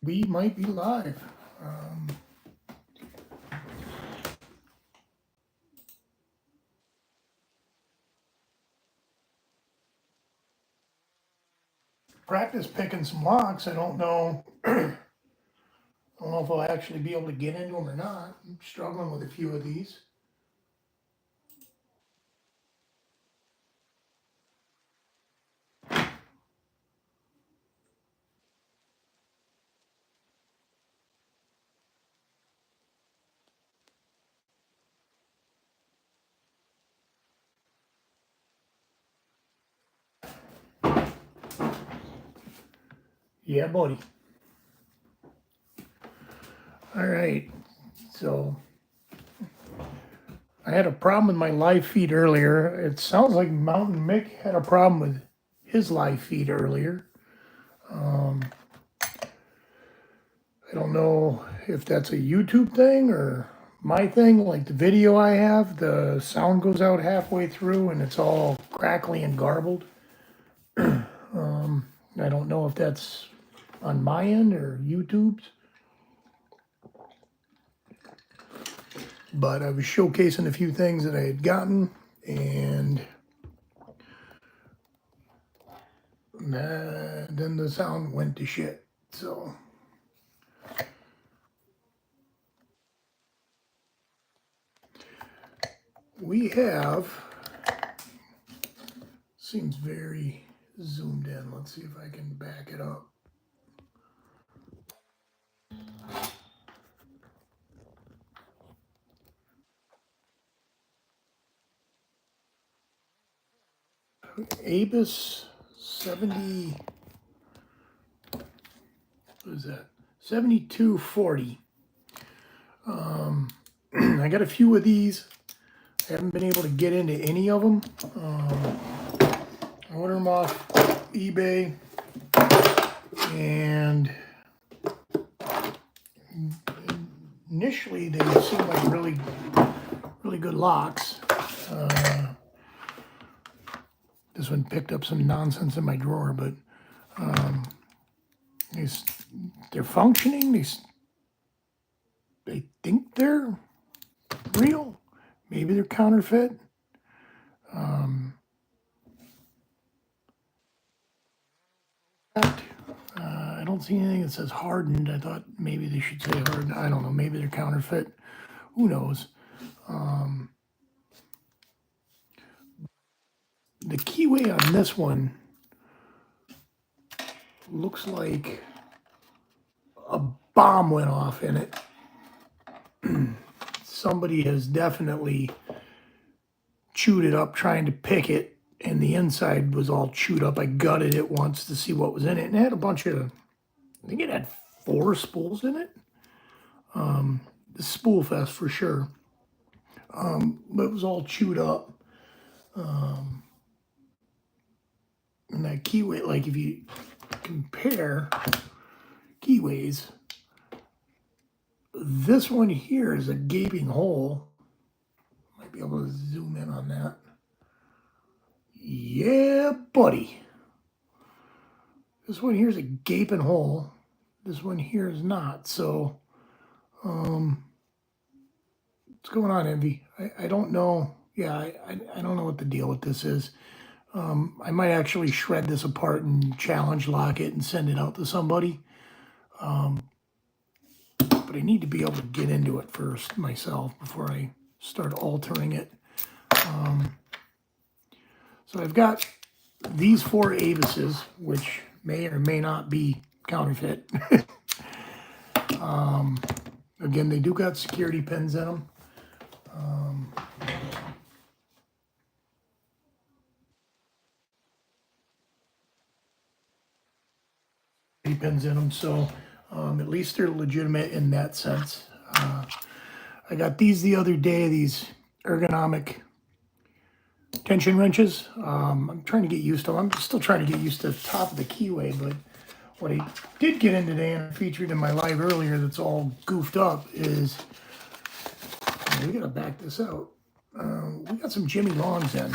We might be live. Practice picking some locks. I don't know. I don't know if I'll actually be able to get into them or not. I'm struggling with a few of these. Yeah, buddy. All right. So I had a problem with my live feed earlier. It sounds like Mountain Mick had a problem with his live feed earlier. I don't know if that's a YouTube thing or my thing. Like the video I have, the sound goes out halfway through and it's all crackly and garbled. I don't know if that's on my end or YouTube's. But I was showcasing a few things that I had gotten, and then the sound went to shit. So we have, seems very zoomed in. Let's see if I can back it up. Abus 70, what is that? 7240. I got a few of these. I haven't been able to get into any of them. I ordered them off eBay, and initially they seemed like really good locks. This one picked up some nonsense in my drawer, but they're functioning. They think they're real. Maybe they're counterfeit. I don't see anything that says hardened. I thought maybe they should say hardened. I don't know. Maybe they're counterfeit. Who knows? The keyway on this one looks like a bomb went off in it. Somebody has definitely chewed it up trying to pick it, and the inside was all chewed up. I gutted it once to see what was in it, and it had a bunch of, I think it had 4 spools in it. The spool fest for sure. But it was all chewed up. And that keyway, like if you compare keyways, this one here is a gaping hole. Might be able to zoom in on that. Yeah, buddy. This one here is a gaping hole. This one here is not. So, what's going on, Envy? I don't know. Yeah, I don't know what the deal with this is. I might actually shred this apart and challenge lock it and send it out to somebody. But I need to be able to get into it first myself before I start altering it. So I've got these 4 Avises, which may or may not be counterfeit. Again, they do got security pins in them. Pins in them, so at least they're legitimate in that sense. I got these the other day, these ergonomic tension wrenches. I'm trying to get used to them. I'm still trying to get used to the top of the keyway, but what I did get in today and featured in my live earlier that's all goofed up is, we gotta back this out. We got some Jimmy Longs in.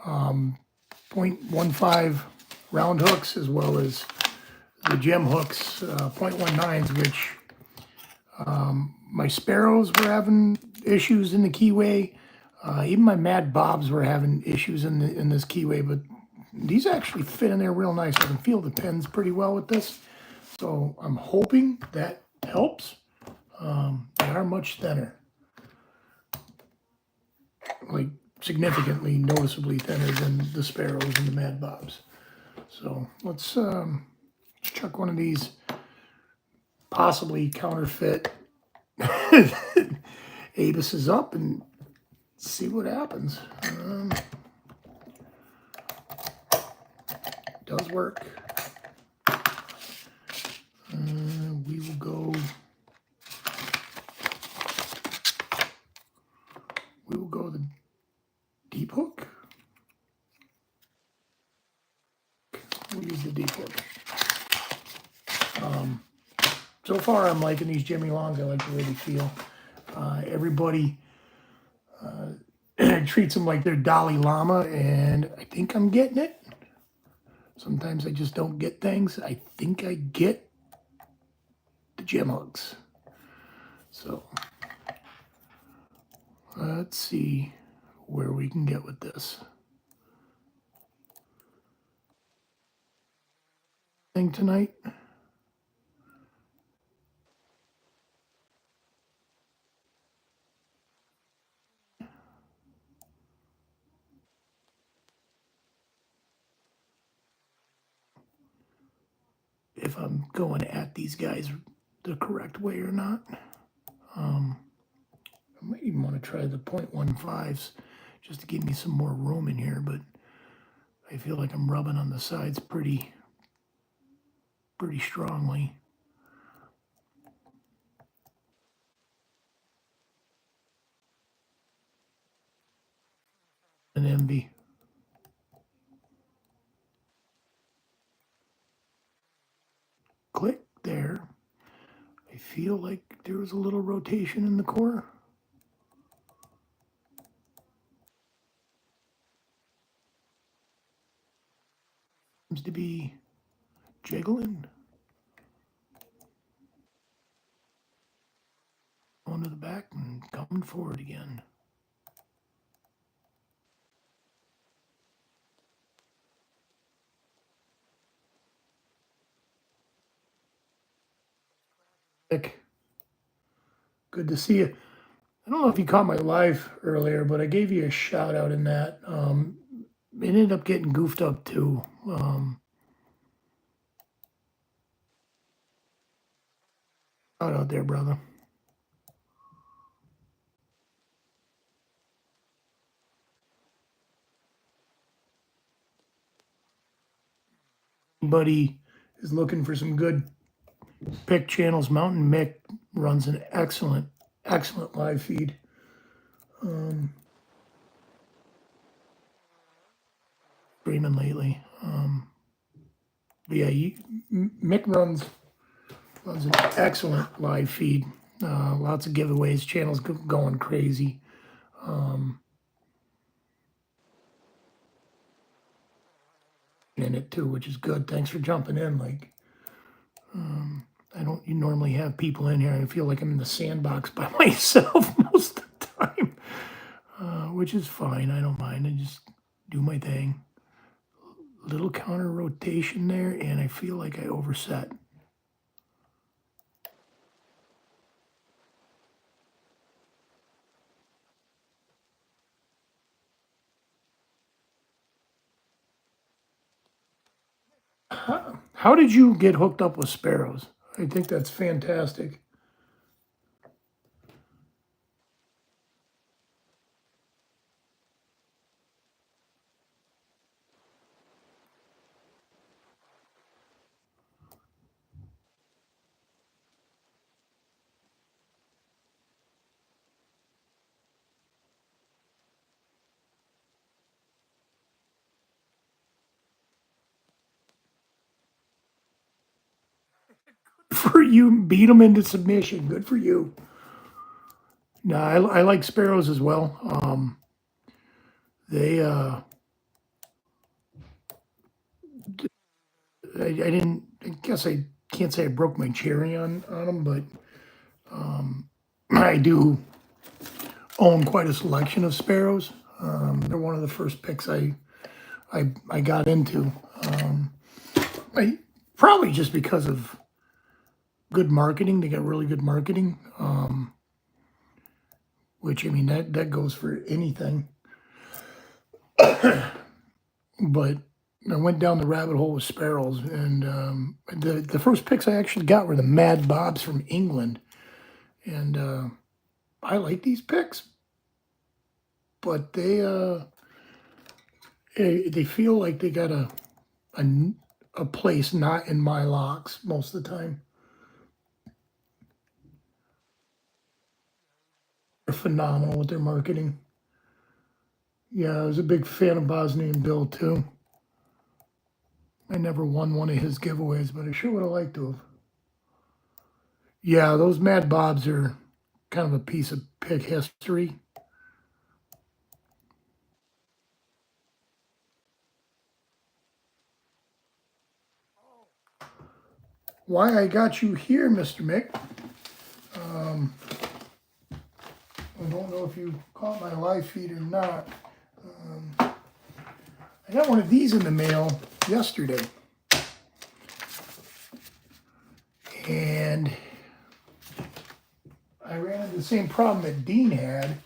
0.15 round hooks as well as the gem hooks, 0.19s, which my sparrows were having issues in the keyway. Even my Mad Bobs were having issues in this keyway, but these actually fit in there real nice. I can feel the pins pretty well with this. So I'm hoping that helps. They are much thinner. Like significantly, noticeably thinner than the sparrows and the Mad Bobs. So let's chuck one of these possibly counterfeit Abises up and see what happens. Does work. We will go. We will go the deep hook. We'll use the deep hook. So far, I'm liking these Jimmy Longs. I like the way they feel. Everybody treats them like they're Dalai Lama, and I think I'm getting it. Sometimes I just don't get things. I think I get the gem hooks. So let's see where we can get with this thing tonight. If I'm going at these guys the correct way or not. I might even want to try the 0.15s just to give me some more room in here, but I feel like I'm rubbing on the sides pretty strongly. An envy. Click there. I feel like there was a little rotation in the core. Seems to be jiggling. Going to the back and coming forward again. Good to see you. I don't know if you caught my live earlier, but I gave you a shout out in that. It ended up getting goofed up too. Shout out there, brother. Anybody is looking for some good pick channels, Mountain Mick runs an excellent live feed. Streaming lately. But yeah, Mick runs an excellent live feed. Lots of giveaways, channels going crazy. In it too, which is good. Thanks for jumping in. Like, I don't normally have people in here. I feel like I'm in the sandbox by myself most of the time, which is fine. I don't mind. I just do my thing. Little counter rotation there, and I feel like I overset. How did you get hooked up with sparrows? I think that's fantastic. For you, beat them into submission. Good for you. No, I like sparrows as well. They I didn't. I guess I can't say I broke my cherry on them, but I do own quite a selection of sparrows. They're one of the first picks I got into. I probably just because of good marketing. They got really good marketing, which I mean that goes for anything. But I went down the rabbit hole with sparrows, and the first picks I actually got were the Mad Bobs from England, and I like these picks, but they feel like they got a a place not in my locks most of the time. They're phenomenal with their marketing. Yeah, I was a big fan of Bosnian Bill too. I never won one of his giveaways, but I sure would have liked to have. Yeah, those Mad Bobs are kind of a piece of pick history. Why I got you here, Mr. Mick. I don't know if you caught my live feed or not. I got one of these in the mail yesterday. And I ran into the same problem that Dean had,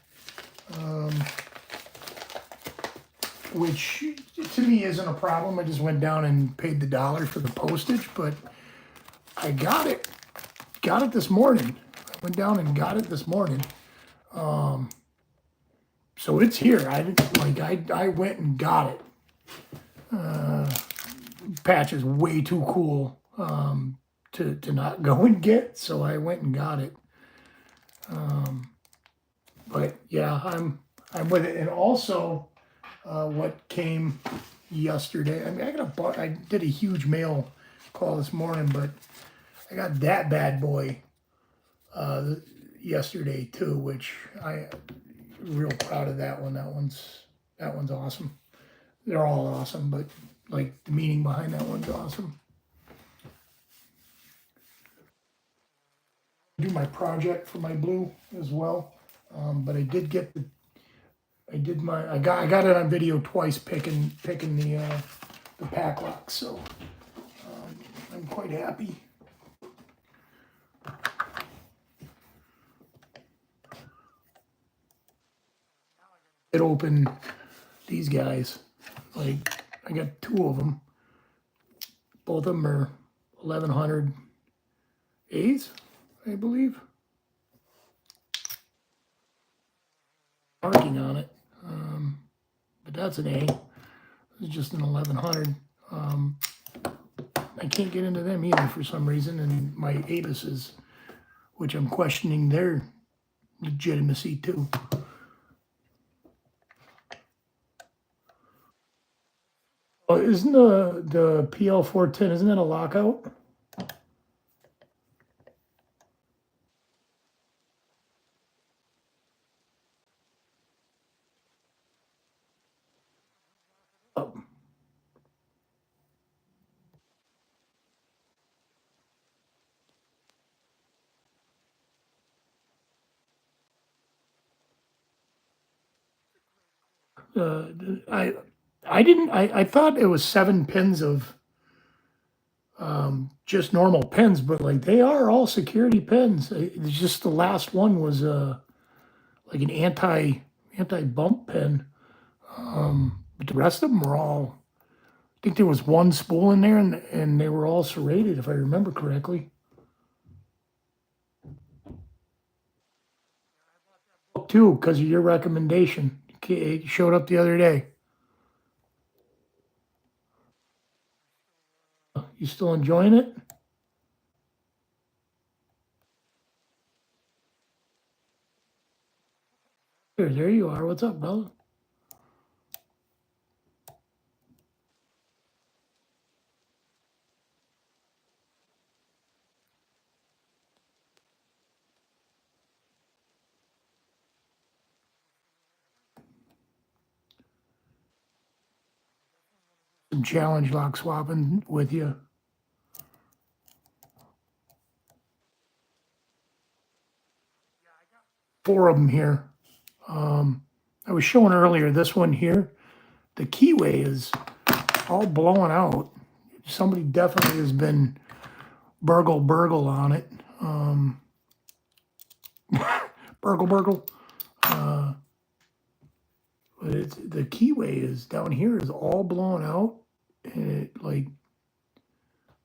which to me isn't a problem. I just went down and paid the $1 for the postage, but I got it. Got it this morning. I went down and got it this morning. So it's here. I went and got it. Patch is way too cool to not go and get, so I went and got it. But yeah, I'm with it. And also, what came yesterday. I mean, I did a huge mail call this morning, but I got that bad boy yesterday too, which I'm real proud of that one. That one's awesome. They're all awesome, but like the meaning behind that one's awesome. Do my project for my blue as well, but I did get the I got it on video twice picking the pack lock, so I'm quite happy. It opened these guys. Like I got two of them. Both of them are 1100 A's, I believe. Marking on it, but that's an A. It's just an 1100. I can't get into them either for some reason, and my Abises, which I'm questioning their legitimacy too. Oh, isn't the PL 410? Isn't that a lockout? Oh, uh, I didn't. I thought it was 7 pins of just normal pins, but like they are all security pins. It's just the last one was like an anti bump pin. But the rest of them were all. I think there was one spool in there, and they were all serrated, if I remember correctly. Too, because of your recommendation. It showed up the other day. You still enjoying it? There you are. What's up, brother? Some challenge lock swapping with you. 4 of them here. I was showing earlier this one here. The keyway is all blowing out. Somebody definitely has been burgle on it. Burgle. But it's the keyway is down here is all blown out, and it like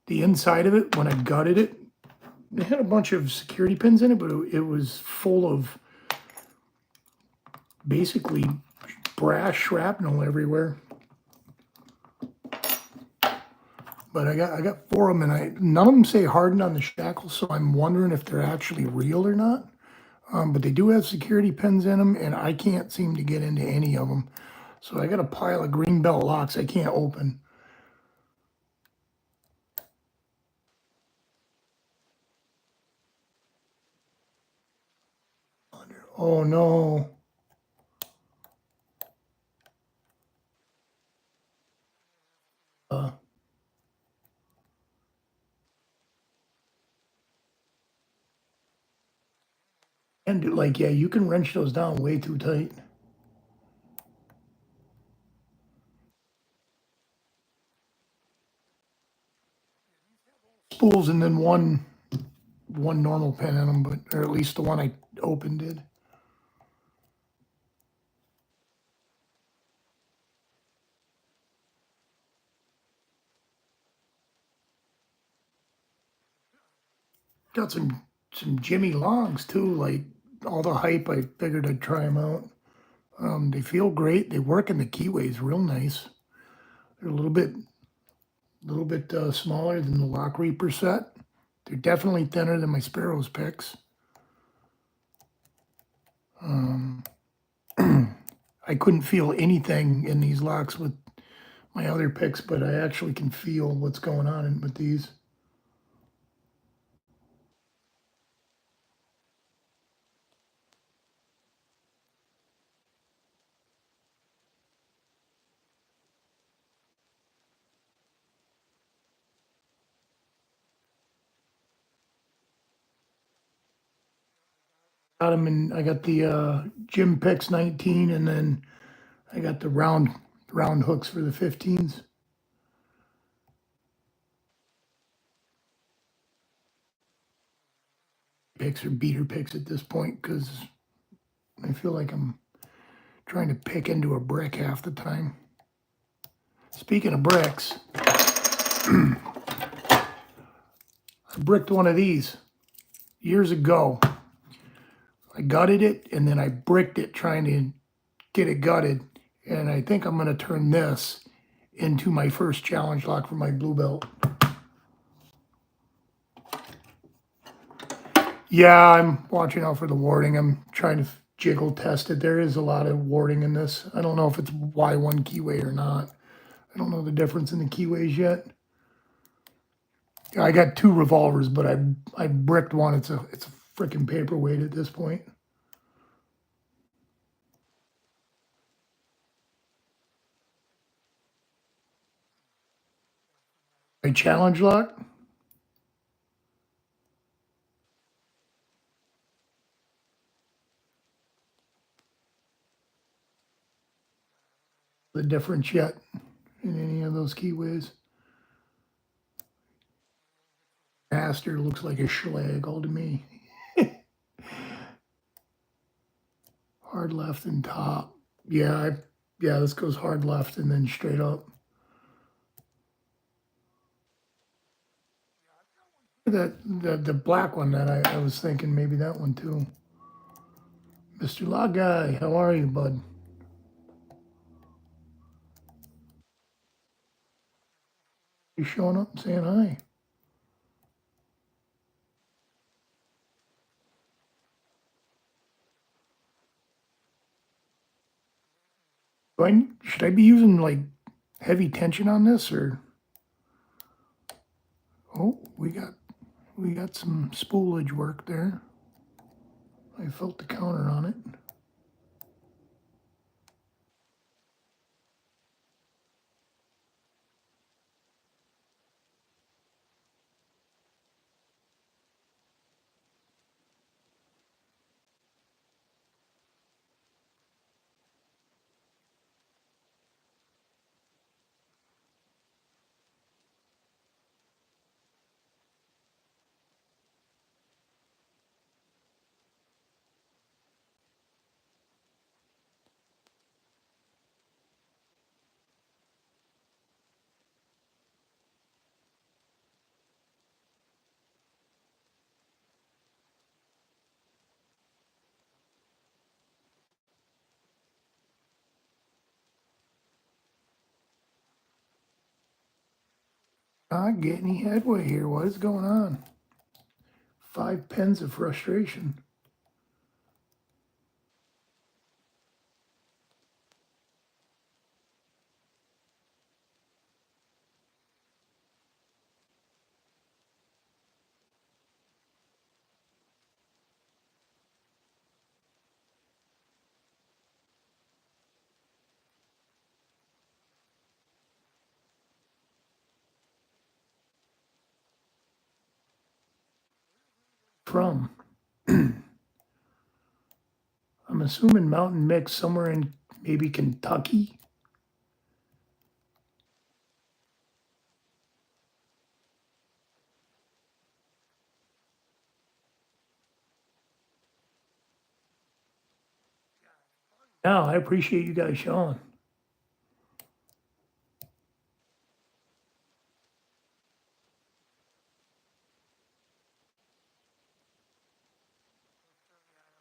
the inside of it when I gutted it, it had a bunch of security pins in it, but it was full of basically brass shrapnel everywhere. But I got 4 of them, and none of them say hardened on the shackles, so I'm wondering if they're actually real or not. But they do have security pins in them, and I can't seem to get into any of them. So I got a pile of green belt locks I can't open. Oh no. And like, yeah, you can wrench those down way too tight. Spools and then one normal pin in them, but or at least the one I opened did. Got some Jimmy Longs too. Like all the hype, I figured I'd try them out. They feel great. They work in the keyways real nice. They're a little bit smaller than the Lock Reaper set. They're definitely thinner than my Sparrows picks. I couldn't feel anything in these locks with my other picks, but I actually can feel what's going on with these. Got them in. I got the Jim picks 19, and then I got the round hooks for the 15s. Picks are beater picks at this point because I feel like I'm trying to pick into a brick half the time. Speaking of bricks, I bricked one of these years ago. I gutted it and then I bricked it trying to get it gutted. And I think I'm going to turn this into my first challenge lock for my blue belt. Yeah, I'm watching out for the warding. I'm trying to jiggle test it. There is a lot of warding in this. I don't know if it's Y1 keyway or not. I don't know the difference in the keyways yet. I got 2 revolvers, but I bricked one. It's a freaking paperweight at this point. A challenge lock. The difference yet in any of those keyways. Master looks like a schlag all to me. Hard left and top. Yeah, yeah, this goes hard left and then straight up. The black one that I was thinking maybe that one too. Mr. Log Guy, how are you, bud? You showing up and saying hi? Should I be using like heavy tension on this or? Oh, we got some spoolage work there. I felt the counter on it. Not get any headway here. What is going on? 5 pens of frustration. From? I'm assuming Mountain Mix somewhere in maybe Kentucky. No, I appreciate you guys showing.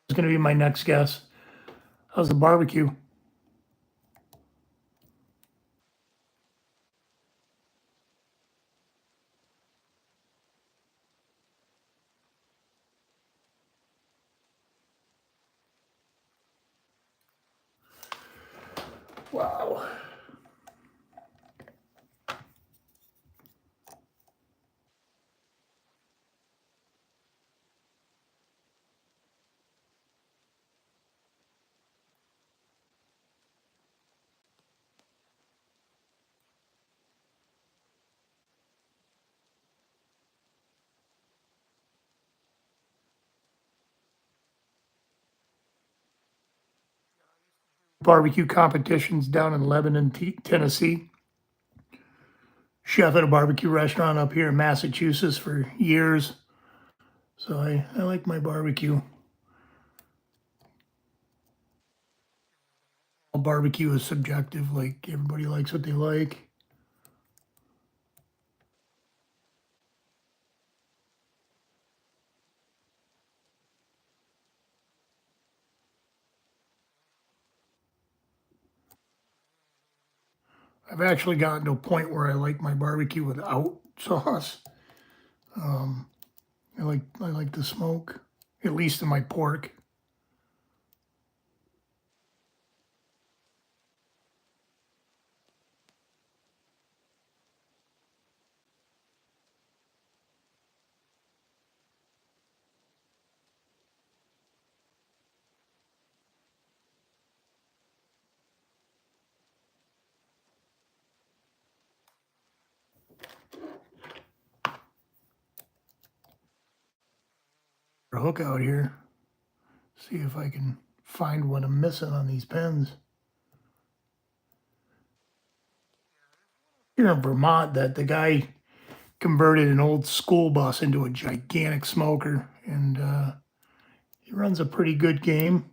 It's going to be my next guess. How's the barbecue? Wow. Barbecue competitions down in Lebanon, Tennessee. Chef at a barbecue restaurant up here in Massachusetts for years. So I like my barbecue. All barbecue is subjective, like everybody likes what they like. I've actually gotten to a point where I like my barbecue without sauce. Um, I like the smoke, at least in my pork. A hook out here. See if I can find what I'm missing on these pens. Here in Vermont, that the guy converted an old school bus into a gigantic smoker, and he runs a pretty good game.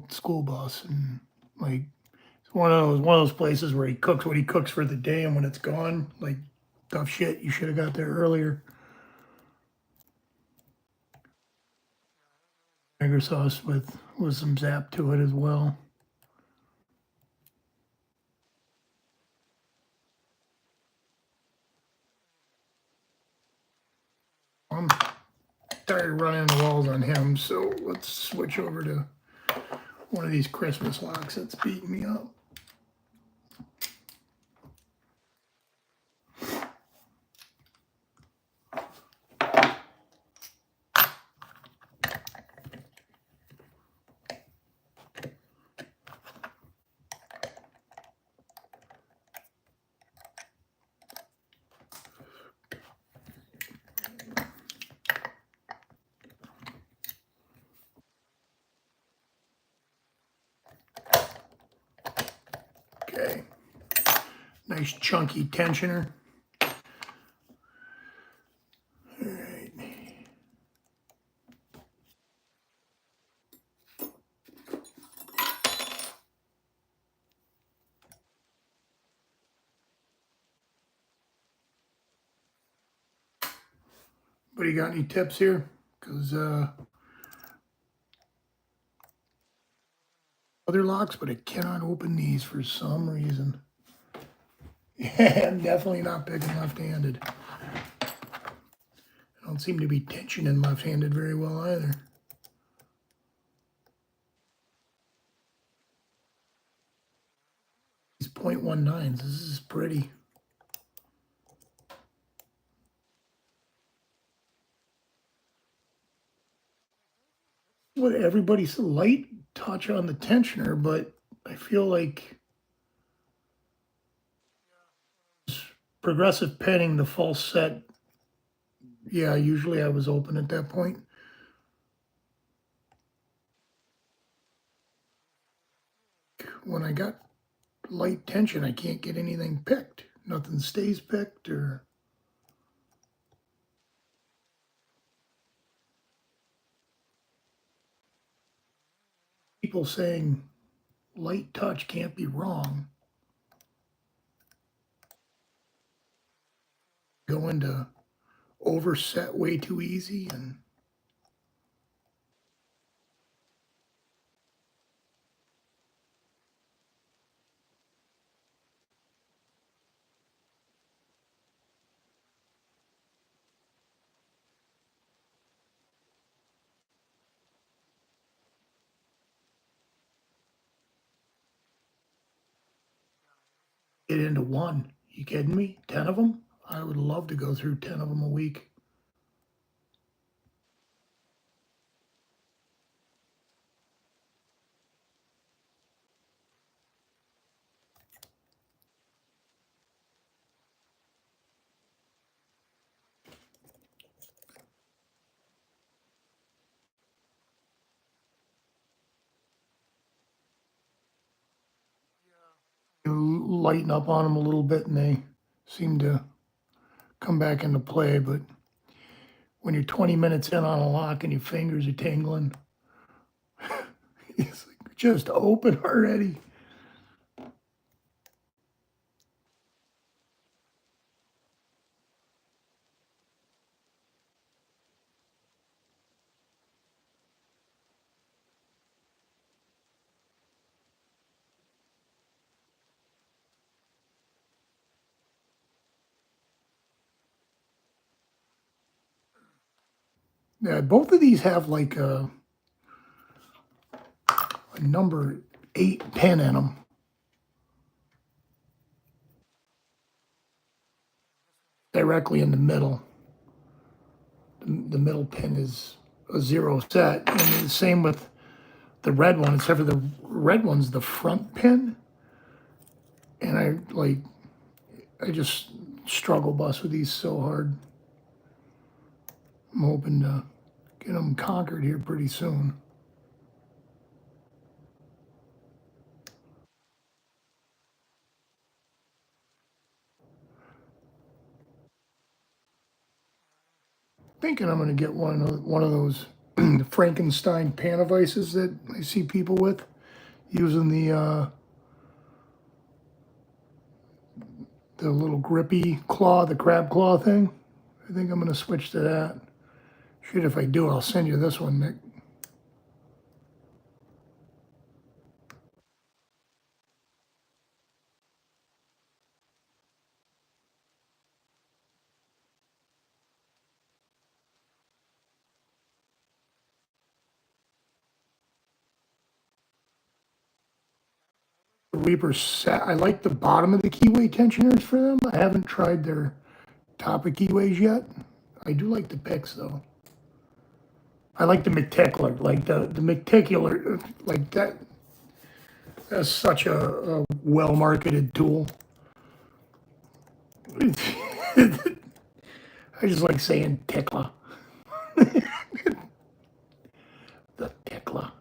School bus, and like it's one of those places where he cooks what he cooks for the day, and when it's gone, like tough shit, you should have got there earlier. Vinegar sauce with some zap to it as well. I'm tired of running the walls on him, so let's switch over to one of these Christmas locks that's beating me up. Okay, nice chunky tensioner. All right. But you got any tips here? Because other locks, but I cannot open these for some reason. Yeah, I'm definitely not picking left-handed. I don't seem to be tensioning left-handed very well either. These 0.19s, this is pretty. What everybody's light touch on the tensioner, but I feel like progressive penning, the false set, yeah, usually I was open at that point. When I got light tension, I can't get anything picked. Nothing stays picked or people saying light touch can't be wrong. Go into overset way too easy and get into one. You kidding me? 10 of them? I would love to go through 10 of them a week. You lighten up on them a little bit and they seem to come back into play. But when you're 20 minutes in on a lock and your fingers are tingling, it's like, just open already. Yeah, both of these have like a number 8 pin in them. Directly in the middle. The middle pin is a 0 set. And the same with the red one, except for the red one's the front pin. And I just struggle bus with these so hard. I'm hoping to get them conquered here pretty soon. Thinking I'm going to get one of those Frankenstein panavices that I see people with using the little grippy claw, the crab claw thing. I think I'm going to switch to that. Shit, if I do, I'll send you this one, Nick. Reaper set. I like the bottom of the keyway tensioners for them. I haven't tried their top of keyways yet. I do like the picks though. I like the McTickler, like the McTickler, like that. That's such a well marketed tool. I just like saying tickler. The tickler.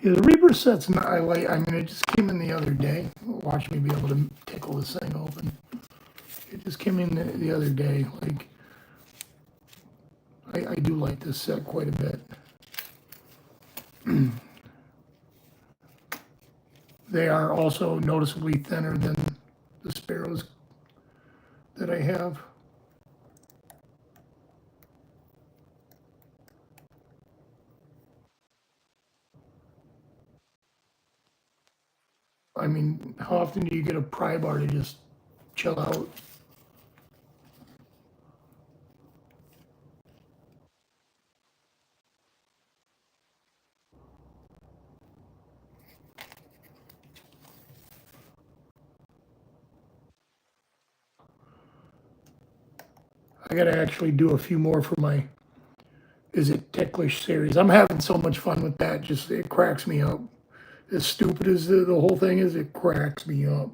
Yeah, the Reaper set's not, I like, I mean, it just came in the other day. Watch me be able to tickle this thing open. It just came in the other day. Like, I do like this set quite a bit. They are also noticeably thinner than the Sparrows that I have. I mean, how often do you get a pry bar to just chill out? I gotta actually do a few more for my Is It Ticklish series. I'm having so much fun with that, just it cracks me up. As stupid as the whole thing is, it cracks me up.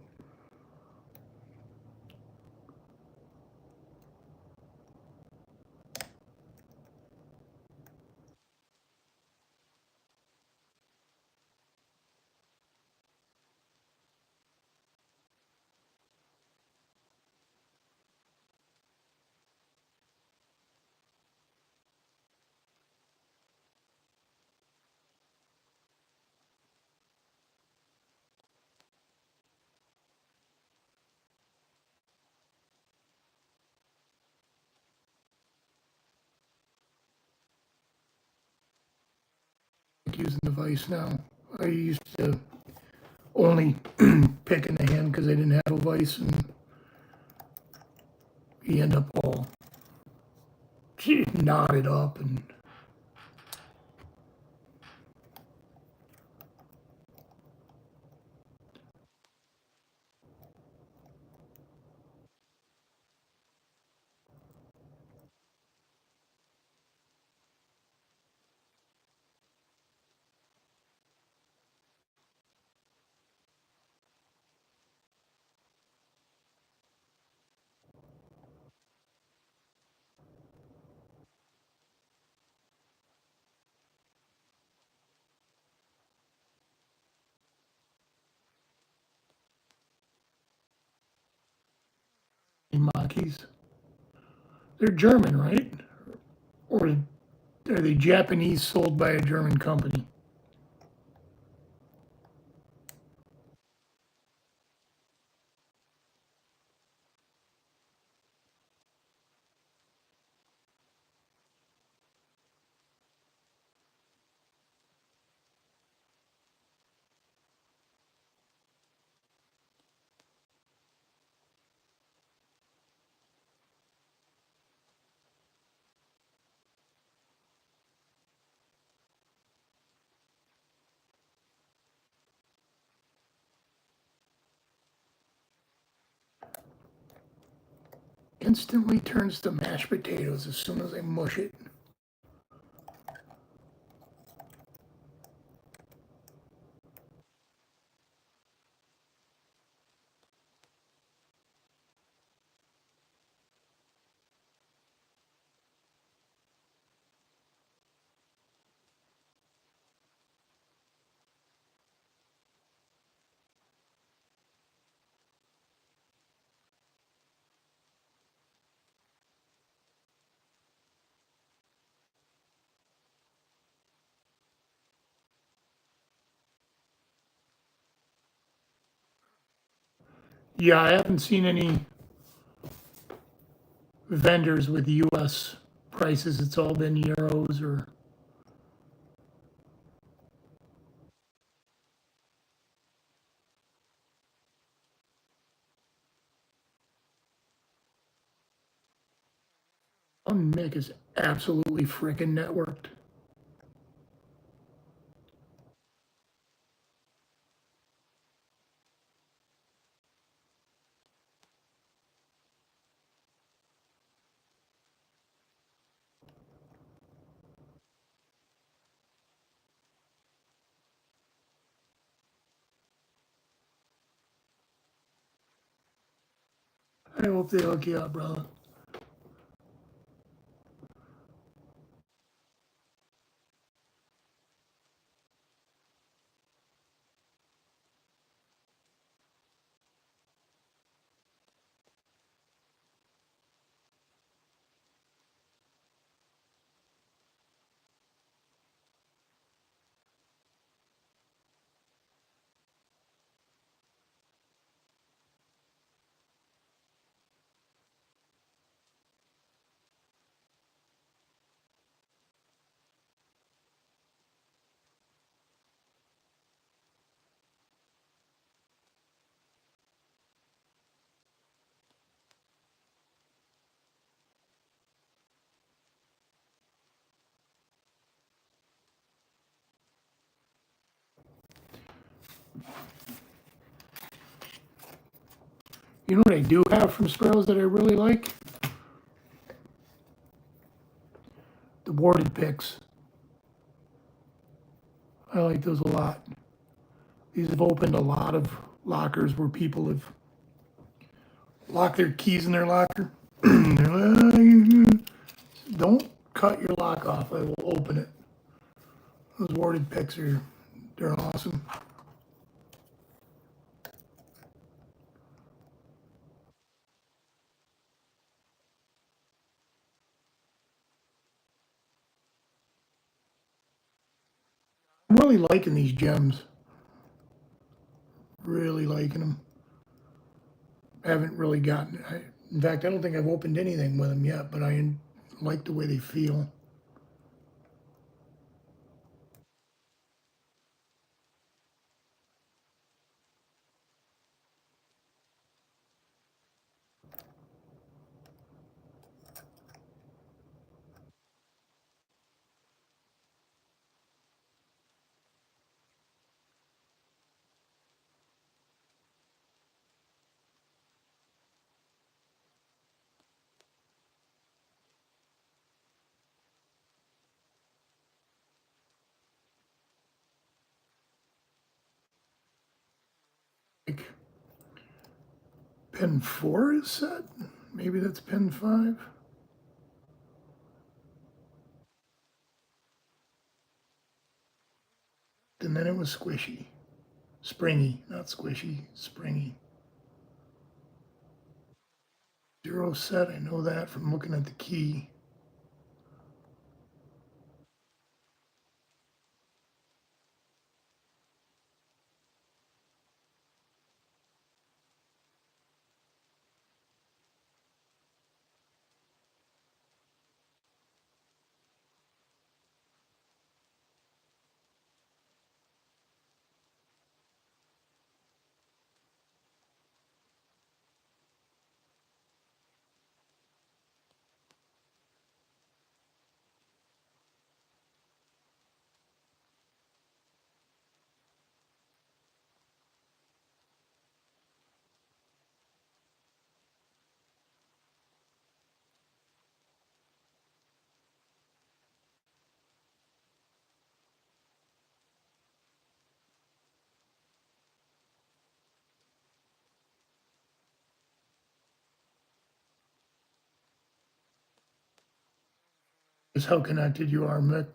Like using the vise now. I used to only pick in the hand because I didn't have a vise, and you end up all knotted up. And Makis, they're German, right? Or are they Japanese sold by a German company? Instantly turns to mashed potatoes as soon as I mush it. Yeah, I haven't seen any vendors with US prices. It's all been euros or Mick is absolutely freaking networked. I hope they hook you up, brother. You know what I do have from Sparrows that I really like? The warded picks. I like those a lot. These have opened a lot of lockers where people have locked their keys in their locker. They're like, don't cut your lock off. I will open it. Those warded picks they're awesome. I'm really liking these gems. Really liking them. I haven't really gotten. In fact, I don't think I've opened anything with them yet, but I like the way they feel. Like pin 4 is set. Maybe that's pin 5. And then it was squishy. Springy, not squishy, springy. 0 set, I know that from looking at the key. Is how connected you are, Mick.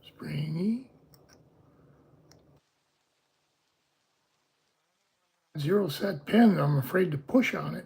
Springy. 0 set pin, I'm afraid to push on it.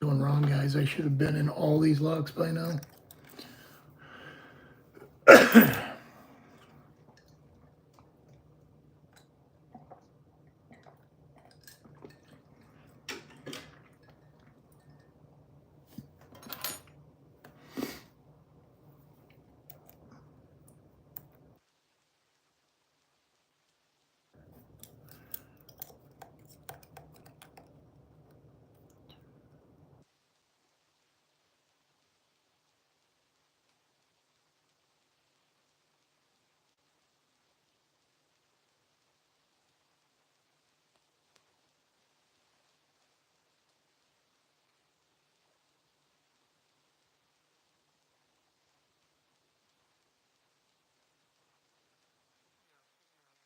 Doing wrong, guys. I should have been in all these locks by now.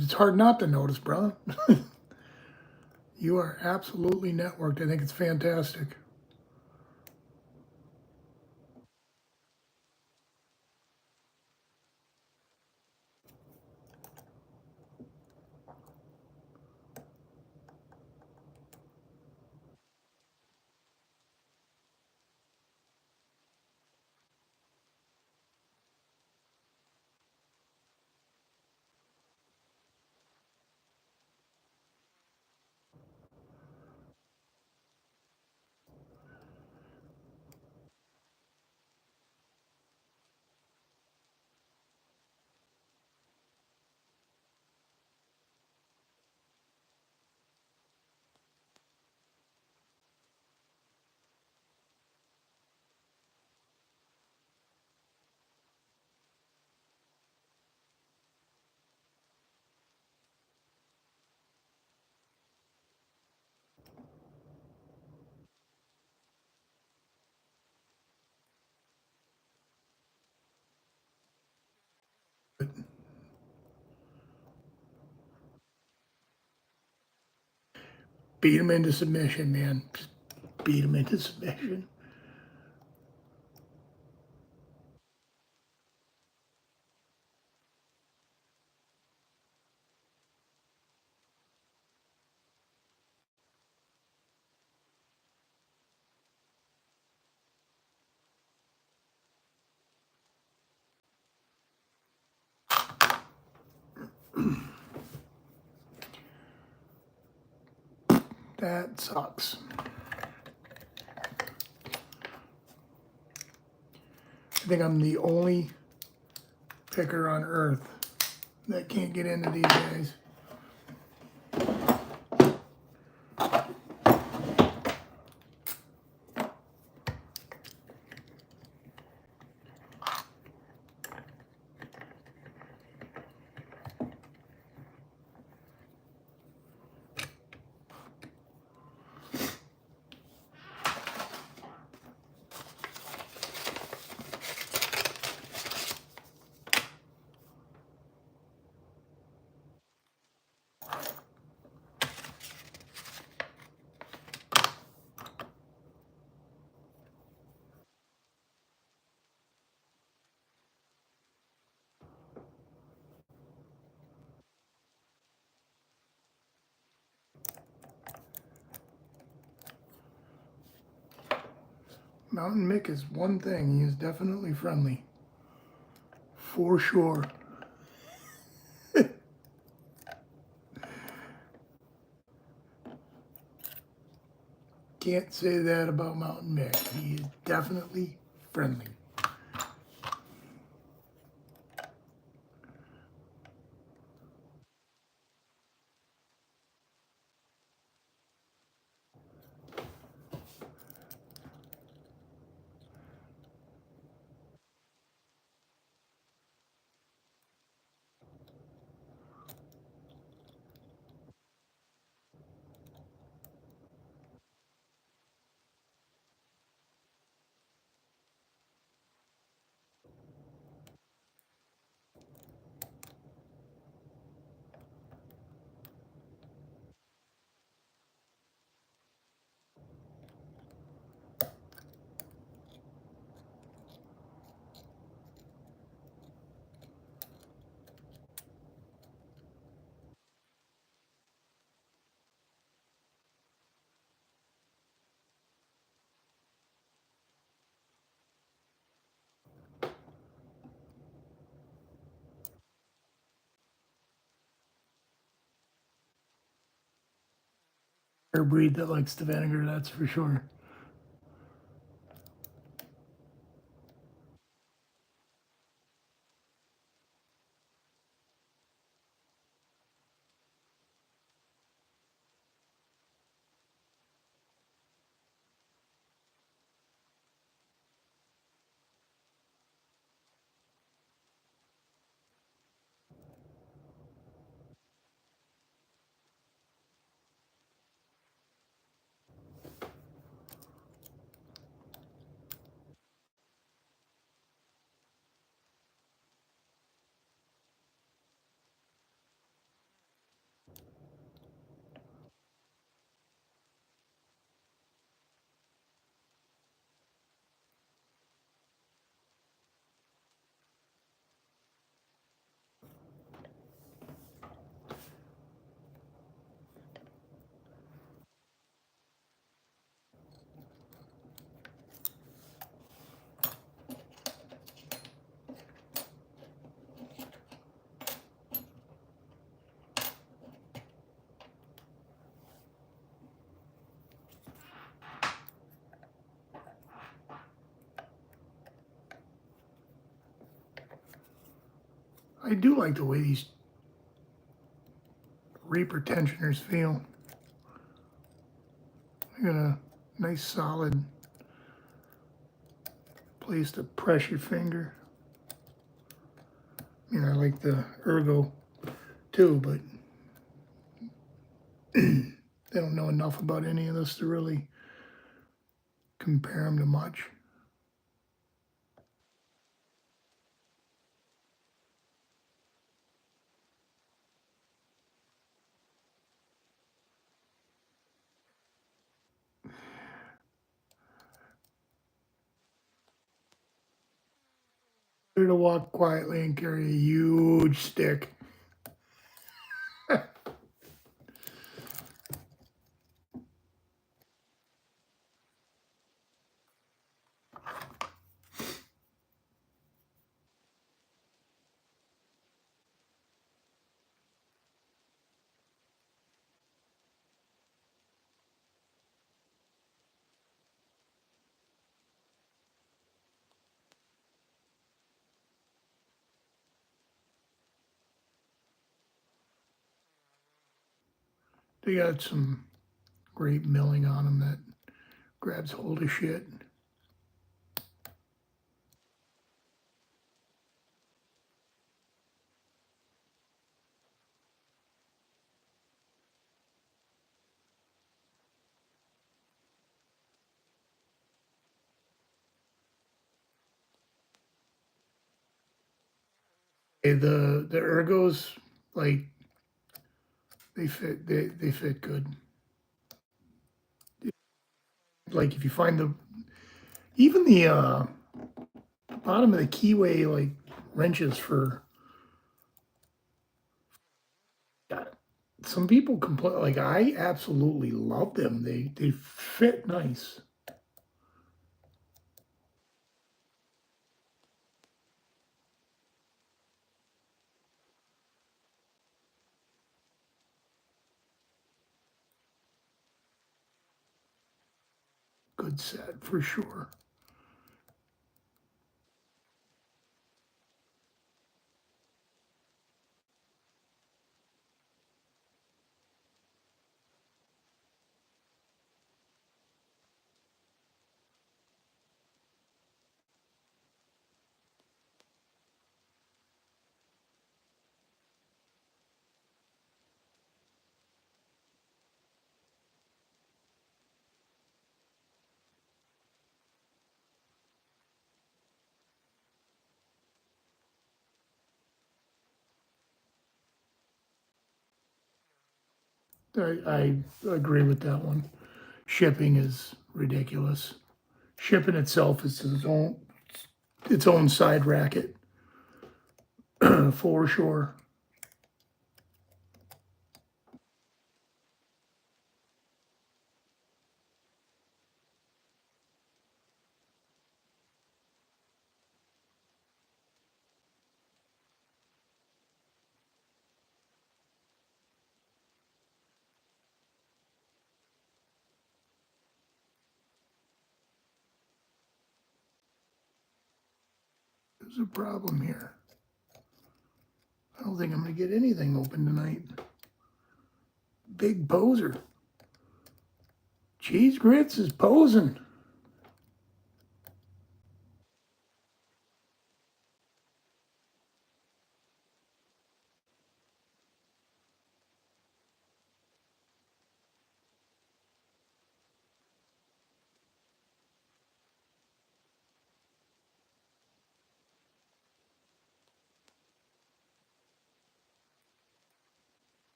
It's hard not to notice, brother. You are absolutely networked. I think it's fantastic. Beat him into submission, man. Just beat him into submission. That sucks. I think I'm the only picker on earth that can't get into these guys. Mountain Mick is one thing. He is definitely friendly. For sure. Can't say that about Mountain Mick. He is definitely friendly. Rare breed that likes the vinegar, that's for sure. I do like the way these Reaper tensioners feel. I got a nice solid place to press your finger. I mean, I like the Ergo too, but they don't know enough about any of this to really compare them to much. Better to walk quietly and carry a huge stick. They got some great milling on them that grabs hold of shit. The Ergos, like, they fit good. Like, if you find even the bottom of the keyway, like, wrenches for, some people complain, like, I absolutely love them. They fit nice. Good set for sure. I agree with that one. Shipping is ridiculous. Shipping itself is its own side racket for sure. There's a problem here. I don't think I'm going to get anything open tonight. Big poser. Cheese Grits is posing.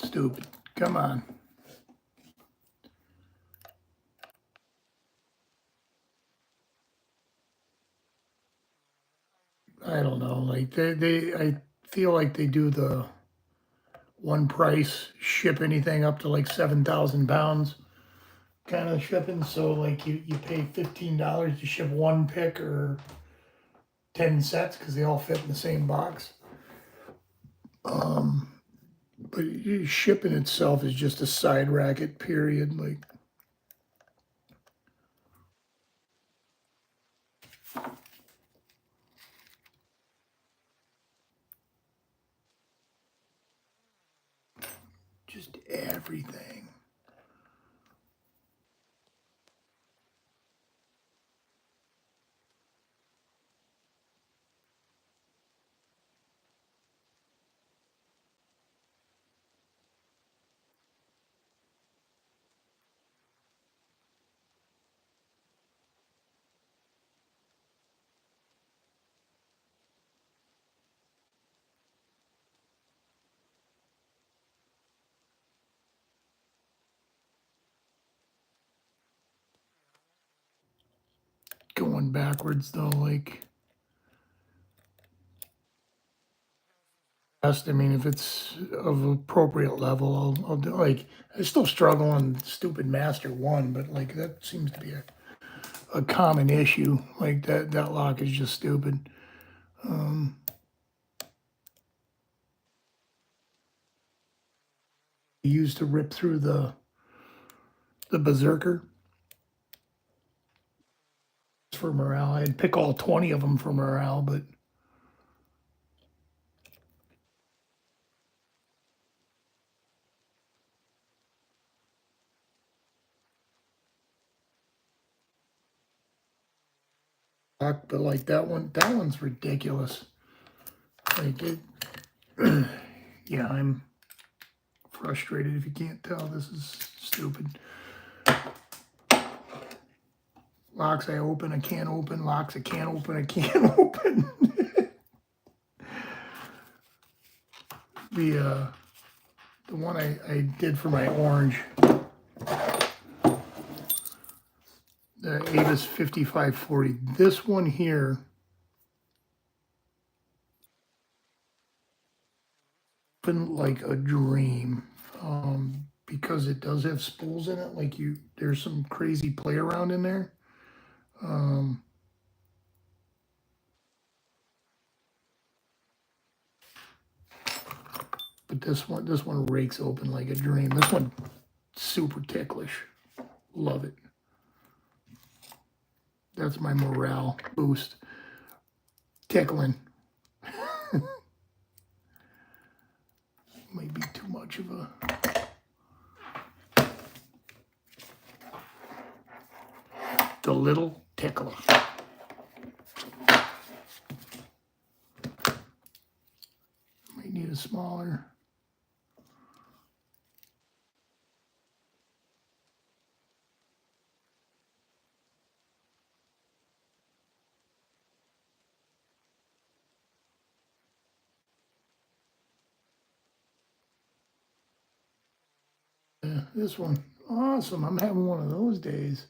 Stupid. Come on. I don't know. Like I feel like they do the one price, ship anything up to like 7,000 pounds kind of shipping. So like you pay $15 to ship one pick or 10 sets because they all fit in the same box. But shipping itself is just a side racket, period. Like, Just everything. Going backwards though, like, I mean, if it's of appropriate level, I'll do, like, I still struggle on stupid Master 1, but like that seems to be a common issue. Like that lock is just stupid. Used to rip through the Berserker for morale. I'd pick all 20 of them for morale, but like that one's ridiculous. Like it, yeah, I'm frustrated if you can't tell. This is stupid. Locks I open, I can't open. Locks I can't open, I can't open. The one I did for my orange, the Avis 5540. This one here, been like a dream, because it does have spools in it. Like there's some crazy play around in there. But this one rakes open like a dream. This one, super ticklish. Love it. That's my morale boost. Tickling. Might be too much of a... The little tickler. Might need a smaller. Yeah, this one, awesome. I'm having one of those days.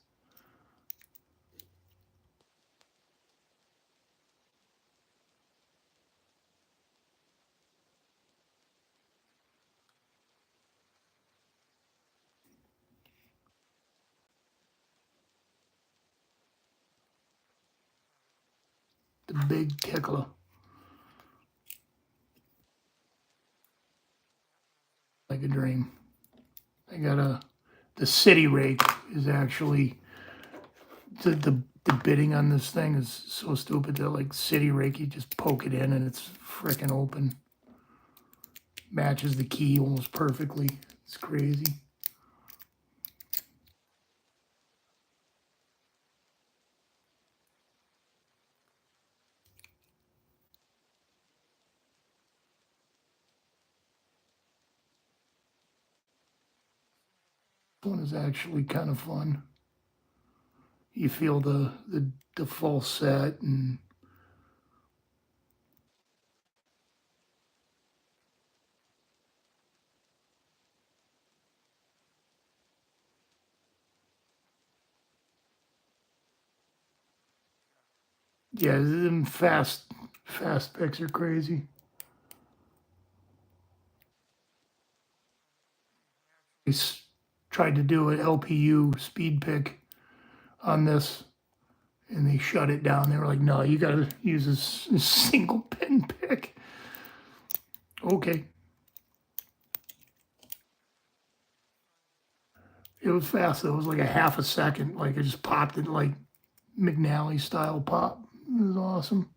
The big tickler. Like a dream. I got the city rake is actually, the bidding on this thing is so stupid that like city rake, you just poke it in and it's freaking open. Matches the key almost perfectly. It's crazy. This one is actually kind of fun. You feel the full set, and yeah, them fast picks are crazy. We tried to do an LPU speed pick on this, and they shut it down. They were like, "No, you got to use a single pin pick." Okay, it was fast though. It was like a half a second. Like it just popped it like McNally style pop. This is awesome.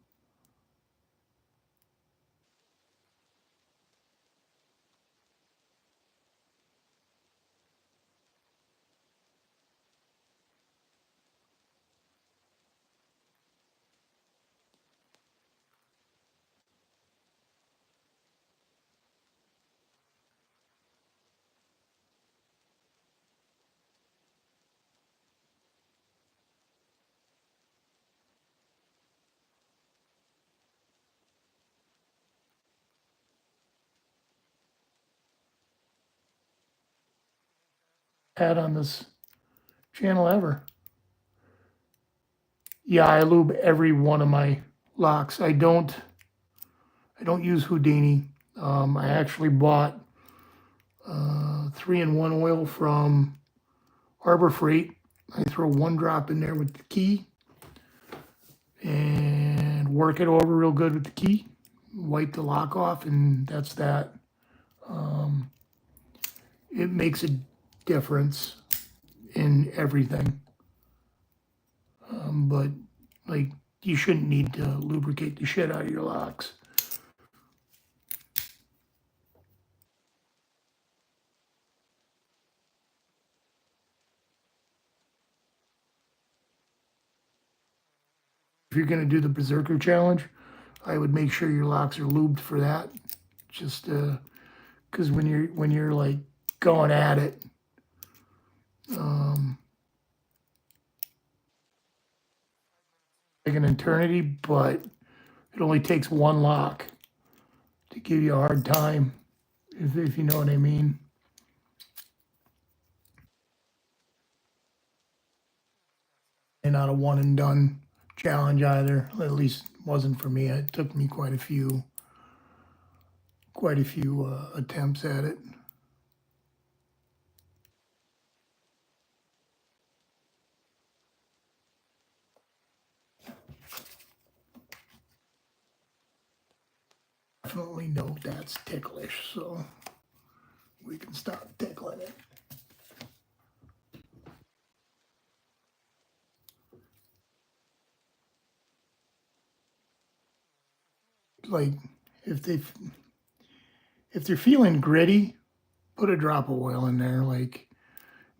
Had on this channel ever. Yeah, I lube every one of my locks. I don't use Houdini. I actually bought 3-in-1 oil from Harbor Freight. I throw 1 drop in there with the key and work it over real good with the key. Wipe the lock off, and that's that. It makes a difference in everything. But like, you shouldn't need to lubricate the shit out of your locks. If you're gonna do the Berserker challenge, I would make sure your locks are lubed for that. Just because when you're like going at it, like an eternity, but it only takes 1 lock to give you a hard time, if you know what I mean. And not a one and done challenge either. At least wasn't for me. It took me quite a few attempts at it. Definitely know that's ticklish, so we can stop tickling it. Like, if they're feeling gritty, put a drop of oil in there. Like,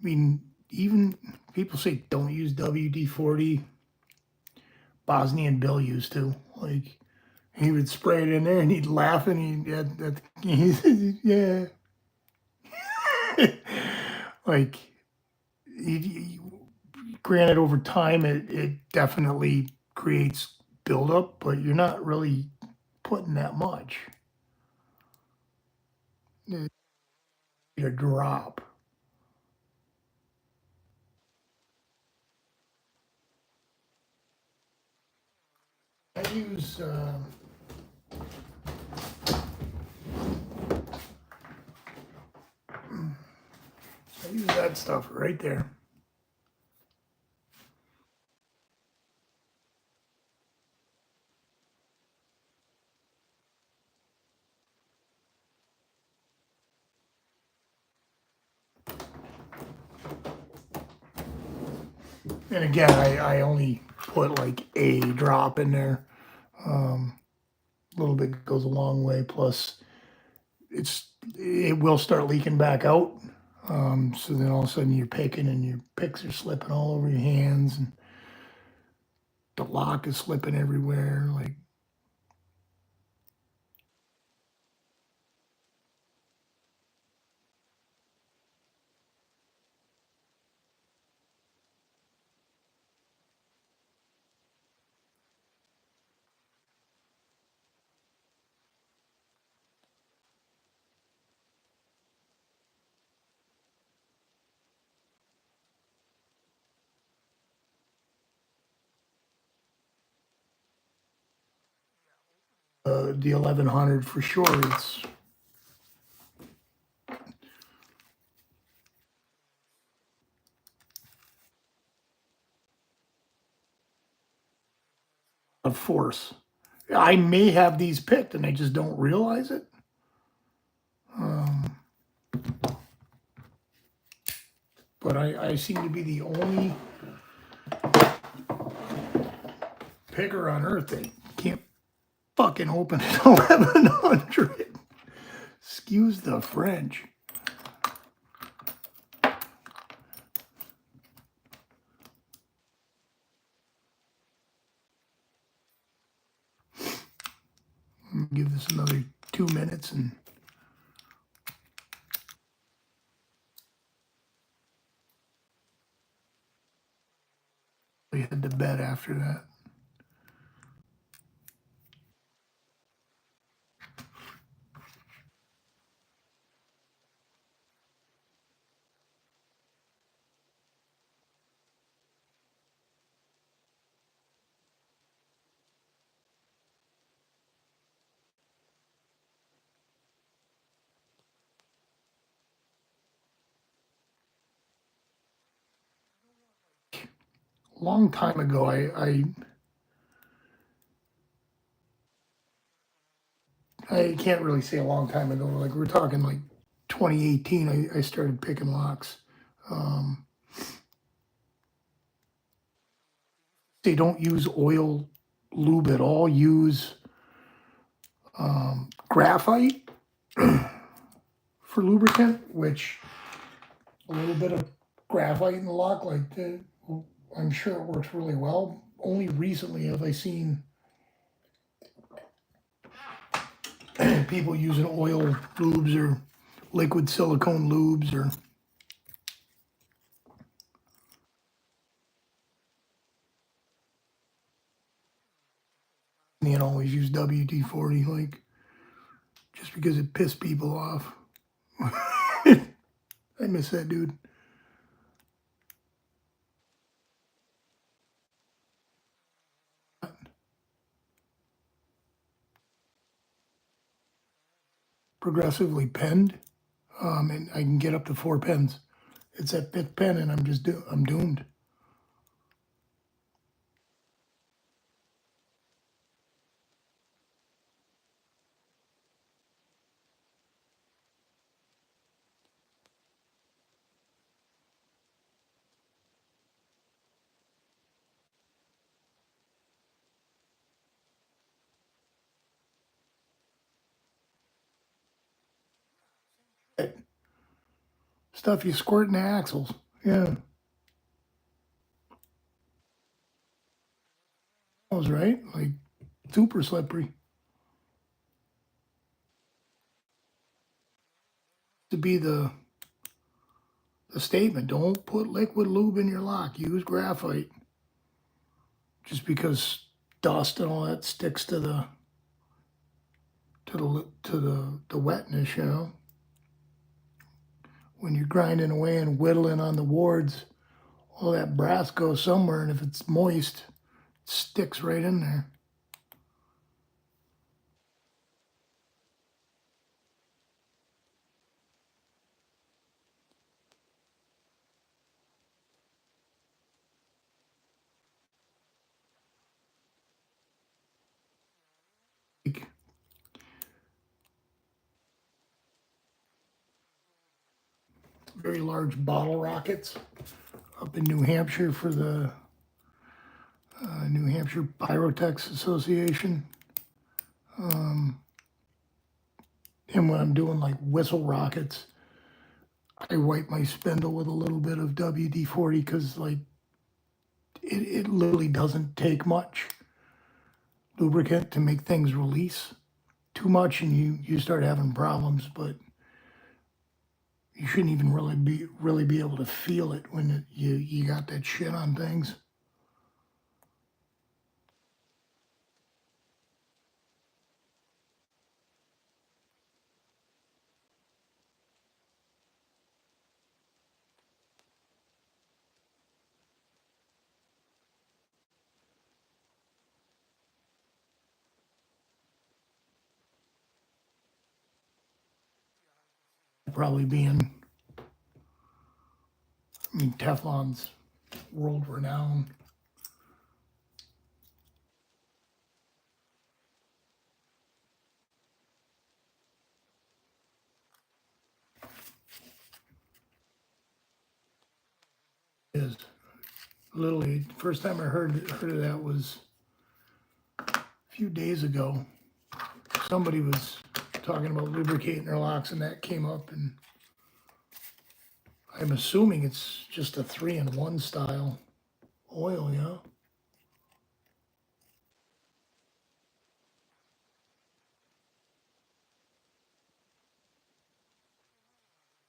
I mean, even people say don't use WD-40. Bosnian Bill used to. Like, he would spray it in there and he'd laugh and yeah. Like, granted, over time, it definitely creates buildup, but you're not really putting that much. A drop. I use that stuff right there. And again, I only put like a drop in there. A little bit goes a long way. Plus, it will start leaking back out. So then all of a sudden you're picking and your picks are slipping all over your hands and the lock is slipping everywhere. Like, the 1100 for sure. It's a force. I may have these picked and I just don't realize it. But I seem to be the only picker on earth that can't fucking open an 1100. Excuse the French. Give this another 2 minutes and we head to bed after that. A long time ago, I can't really say a long time ago. Like we're talking like 2018. I started picking locks. They don't use oil lube at all. Use graphite for lubricant, which a little bit of graphite in the lock, I'm sure it works really well. Only recently have I seen people using oil lubes or liquid silicone lubes, or always use WD-40, like just because it pissed people off. I miss that dude. Progressively penned, and I can get up to 4 pens. It's that 5th pen, and I'm doomed. Stuff you squirt in the axles. Yeah, I was right. Like super slippery. To be the statement, don't put liquid lube in your lock. Use graphite. Just because dust and all that sticks to the wetness, When you're grinding away and whittling on the wards, all that brass goes somewhere, and if it's moist, it sticks right in there. Like, very large bottle rockets up in New Hampshire for the New Hampshire Pyrotechs Association. And when I'm doing like whistle rockets, I wipe my spindle with a little bit of WD-40 because like it literally doesn't take much lubricant to make things release. Too much and you start having problems, but you shouldn't even really be able to feel it when you got that shit on things. Probably being, I mean, Teflon's world renowned. Is literally first time I heard of that was few days ago, somebody was talking about lubricating their locks, and that came up, and I'm assuming it's just a 3-in-1 style oil, yeah.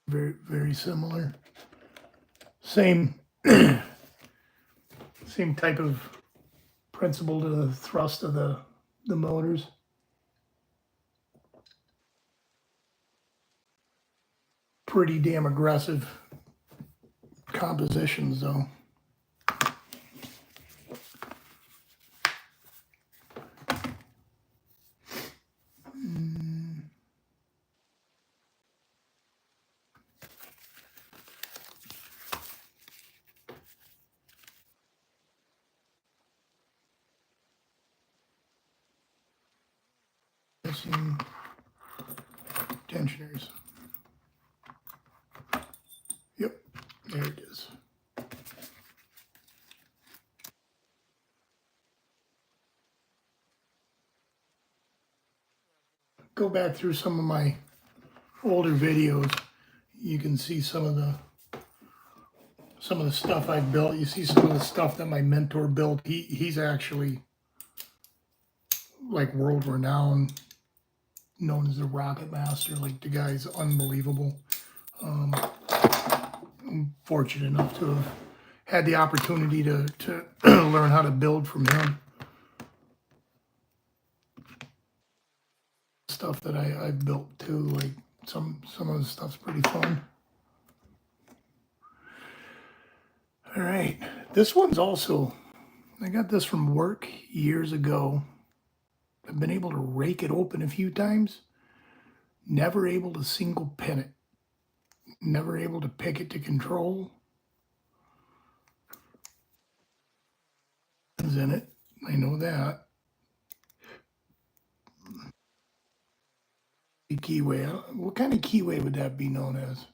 Very, very similar. Same, same type of principle to the thrust of the motors. Pretty damn aggressive compositions, though. Missing tensioners. Yep, there it is. Go back through some of my older videos. You can see some of the stuff I've built. You see some of the stuff that my mentor built. He's actually like world renowned, known as the Rocket Master. Like, the guy's unbelievable. I'm fortunate enough to have had the opportunity to learn how to build from him. Stuff that I built too, like some of the stuff's pretty fun. All right, this one's also, I got this from work years ago. I've been able to rake it open a few times. Never able to single pin it. Never able to pick it to control. In it, I know that. The keyway. What kind of keyway would that be known as?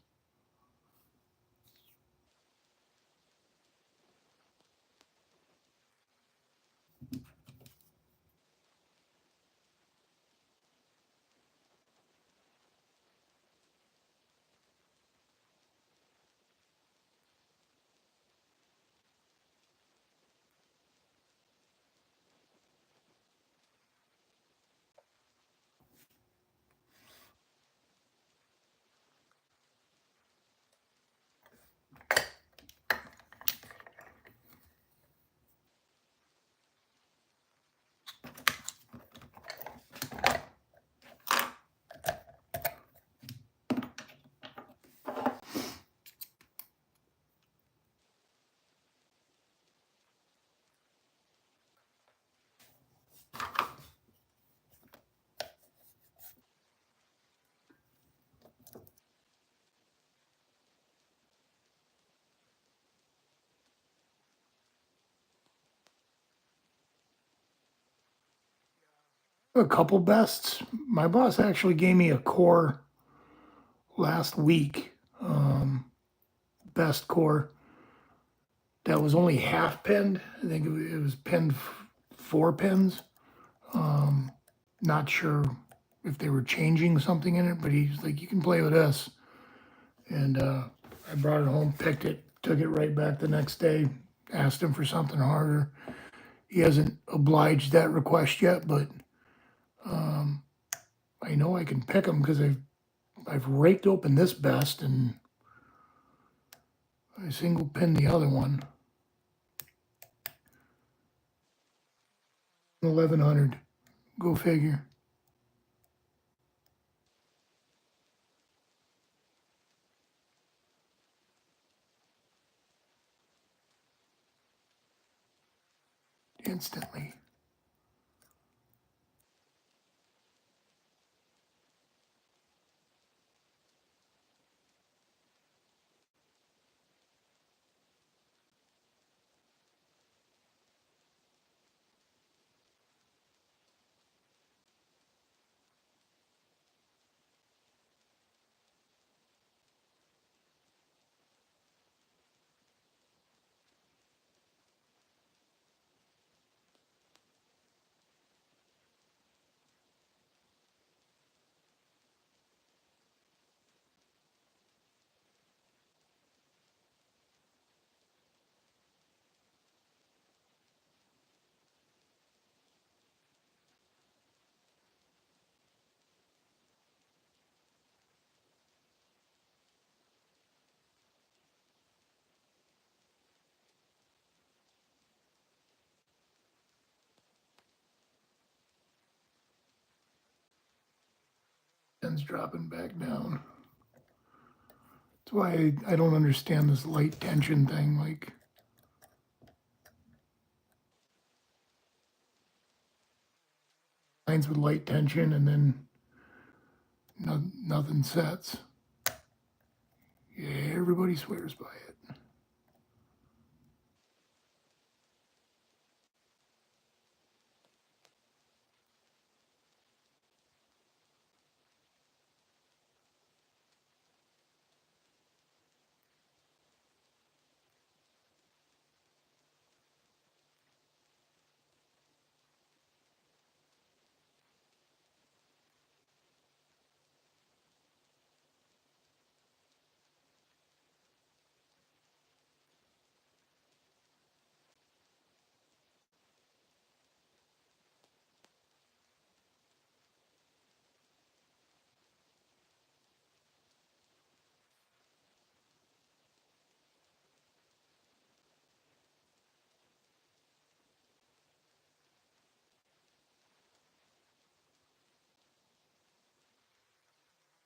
A couple bests. My boss actually gave me a core last week. Best core that was only half pinned. I think it was pinned 4 pins. Not sure if they were changing something in it, but he's like, you can play with this. And I brought it home, picked it, took it right back the next day, asked him for something harder. He hasn't obliged that request yet, but I know I can pick them because I've raked open this best and I single pinned the other one. 1100. Go figure. Instantly. pen's dropping back down. That's why I don't understand this light tension thing. Like, lines with light tension and then nothing sets. Yeah, everybody swears by it.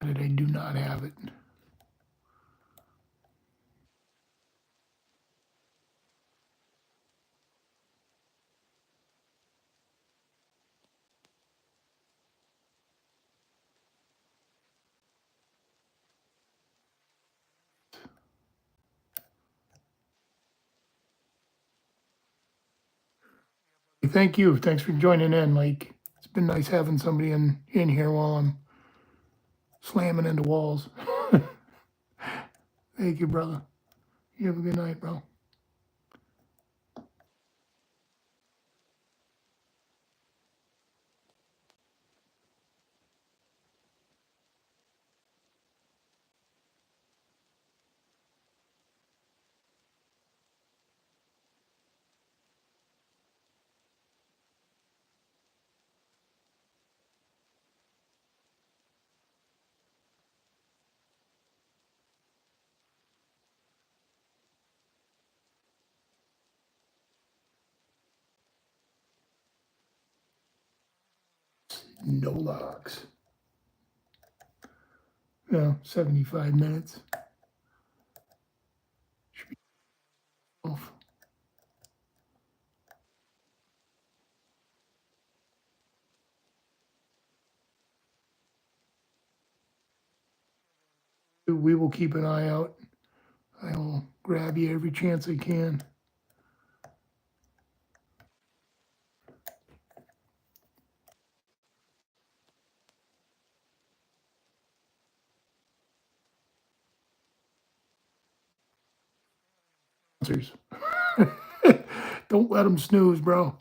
But I do not have it. Thank you. Thanks for joining in. Like, it's been nice having somebody in here while I'm slamming into walls. Thank you, brother. You have a good night, bro. No locks. Yeah, 75 minutes. Should be off. We will keep an eye out. I will grab you every chance I can. Don't let them snooze, bro.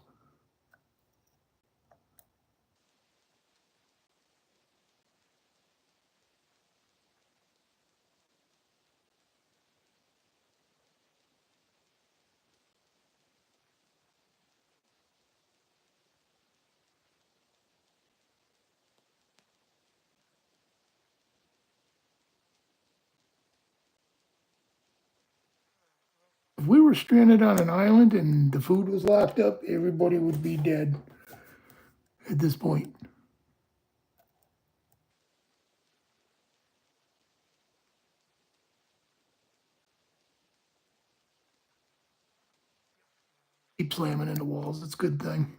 If we were stranded on an island and the food was locked up, everybody would be dead at this point. Keep slamming into walls. It's a good thing.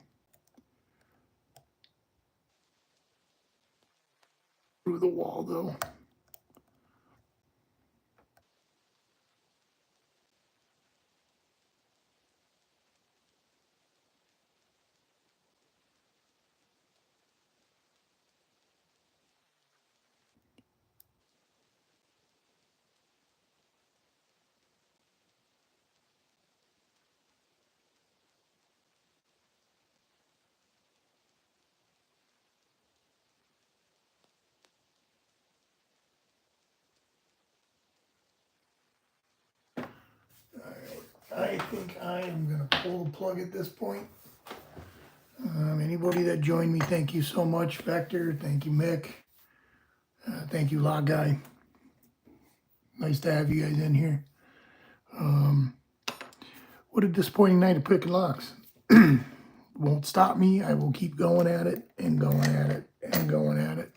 Through the wall, though. I think I am going to pull the plug at this point. Anybody that joined me, thank you so much. Vector, thank you, Mick. Thank you, Log Guy. Nice to have you guys in here. What a disappointing night of picking locks. Won't stop me. I will keep going at it and going at it and going at it.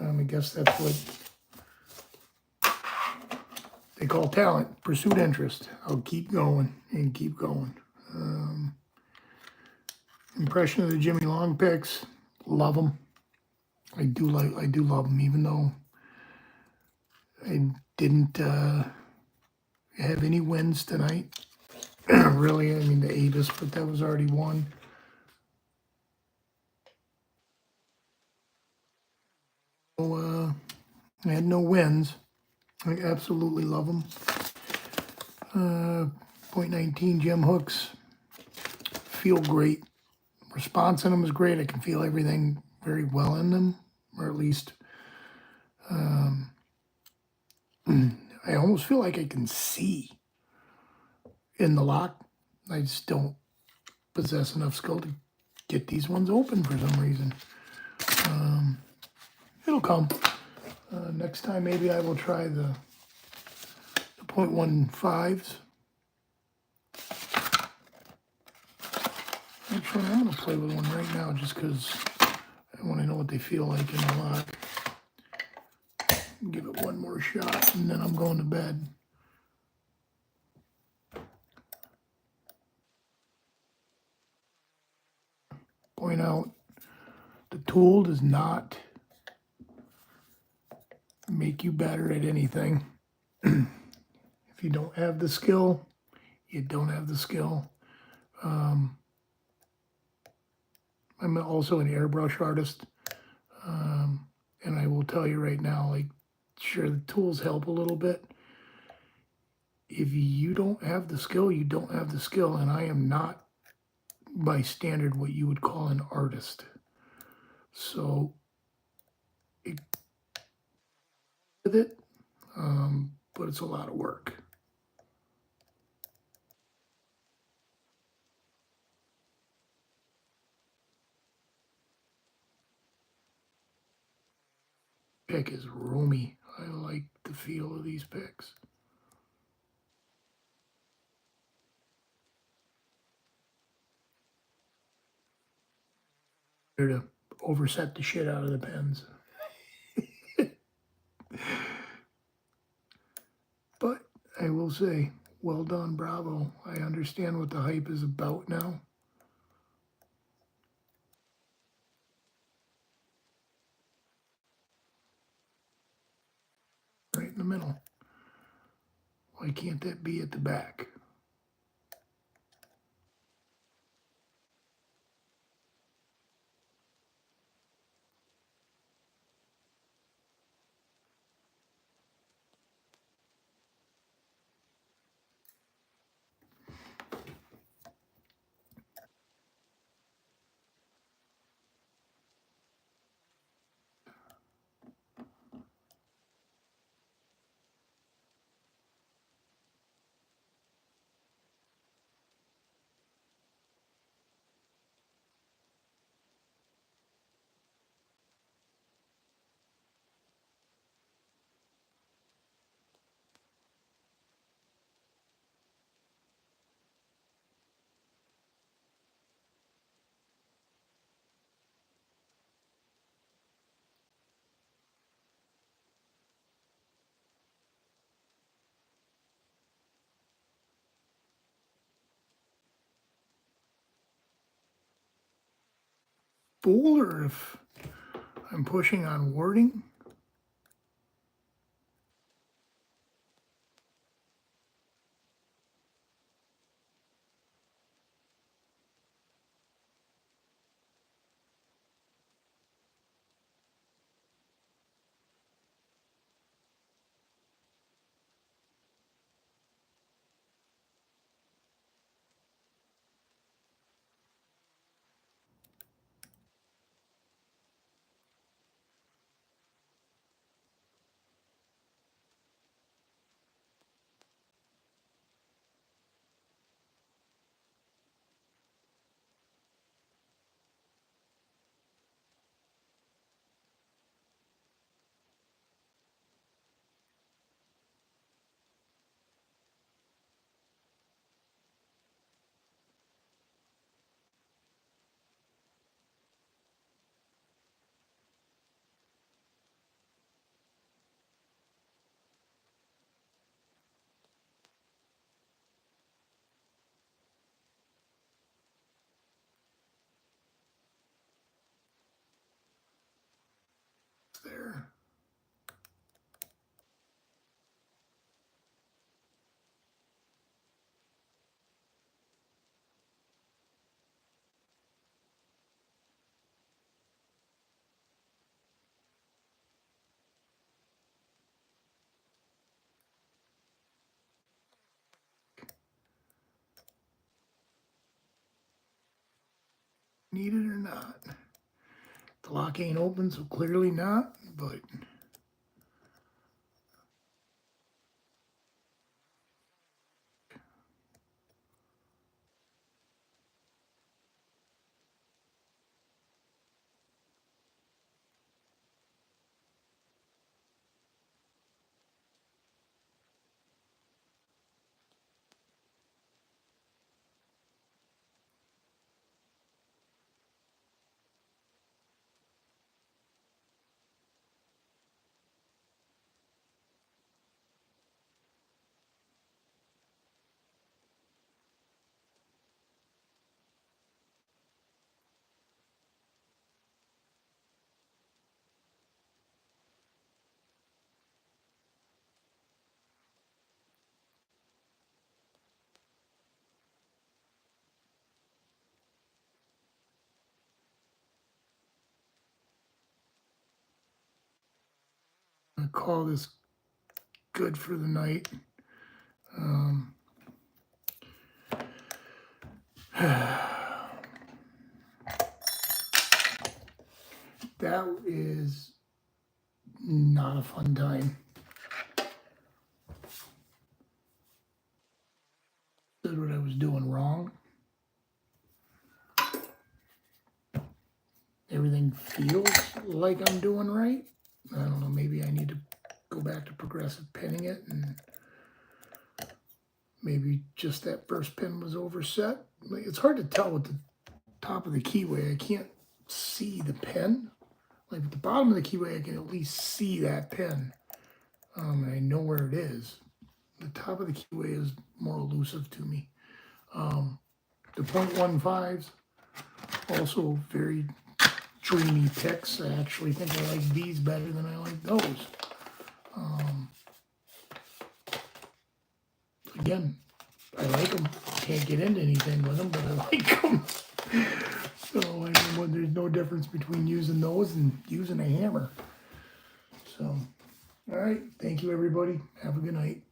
I guess that's what they call talent, pursuit interest. I'll keep going and keep going. Impression of the Jimmy Long picks, love them. I do love them, even though I didn't have any wins tonight. Really, I mean the Avis, but that was already won. So, I had no wins. I absolutely love them. .19 gem hooks feel great. Response in them is great. I can feel everything very well in them, or at least I almost feel like I can see in the lock. I just don't possess enough skill to get these ones open for some reason. It'll come. Next time maybe I will try the .15s. Actually, I'm going to play with one right now just because I want to know what they feel like in the lock. Give it one more shot and then I'm going to bed. Point out, the tool does not make you better at anything. If you don't have the skill, you don't have the skill. I'm also an airbrush artist, and I will tell you right now, like, sure, the tools help a little bit. If you don't have the skill, you don't have the skill, and I am not, by standard, what you would call an artist. So, with it, but it's a lot of work. Pick is roomy. I like the feel of these picks. Here to overset the shit out of the pens. But I will say, well done, bravo. I understand what the hype is about now. Right in the middle. Why can't that be at the back? Fool, or if I'm pushing on wording. need it or not. The lock ain't open, so clearly not, but I'm gonna call this good for the night. That is not a fun time. Did what I was doing wrong. Everything feels like I'm doing right. I don't know, maybe I need to go back to progressive pinning it, and maybe just that first pin was overset. It's hard to tell with the top of the keyway. I can't see the pin. Like at the bottom of the keyway, I can at least see that pin. And I know where it is. The top of the keyway is more elusive to me. The 0.15s, also very dreamy picks. I actually think I like these better than I like those. Again, I like them. Can't get into anything with them, but I like them. So I know there's no difference between using those and using a hammer. So, all right. Thank you, everybody. Have a good night.